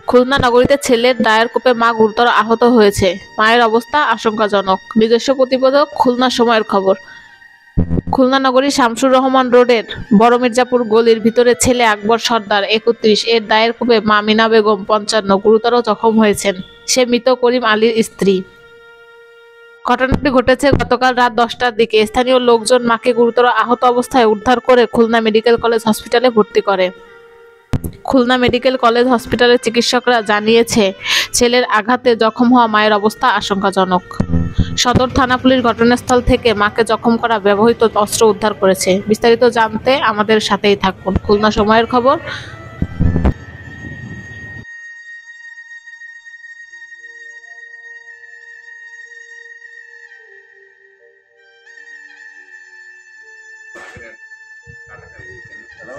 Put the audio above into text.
খুলনা নগরীতে ছেলের দায়ের কোপে মা গুরুতর আহত হয়েছে, মায়ের অবস্থা আশঙ্কাজনক। নিজস্ব প্রতিবেদক খুলনা সময়ের খবর। খুলনা নগরীর শামসুর রহমান রোডের বড় মির্জাপুর গলির ভিতরে ছেলে আকবর সর্দার ৩১ এর দায়ের কোপে মা মিনা বেগম ৫৫ গুরুতর জখম হয়েছেন। সে মৃত করিম আলীর স্ত্রী। ঘটনাটি ঘটেছে গতকাল রাত ১০টার দিকে। স্থানীয় লোকজন মাকে গুরুতর আহত অবস্থায় উদ্ধার করে খুলনা মেডিকেল কলেজ হসপিটালে ভর্তি করে। খুলনা মেডিকেল কলেজ হসপিটালের চিকিৎসকরা জানিয়েছে, ছেলের আঘাতে জখম হওয়া মায়ের অবস্থা আশঙ্কাজনক। সদর থানা পুলিশ ঘটনাস্থল থেকে মাকে জখম করা ব্যবহৃত অস্ত্র উদ্ধার করেছে। বিস্তারিত জানতে আমাদের সাথেই থাকুন। খুলনা সময়ের খবর। হ্যালো।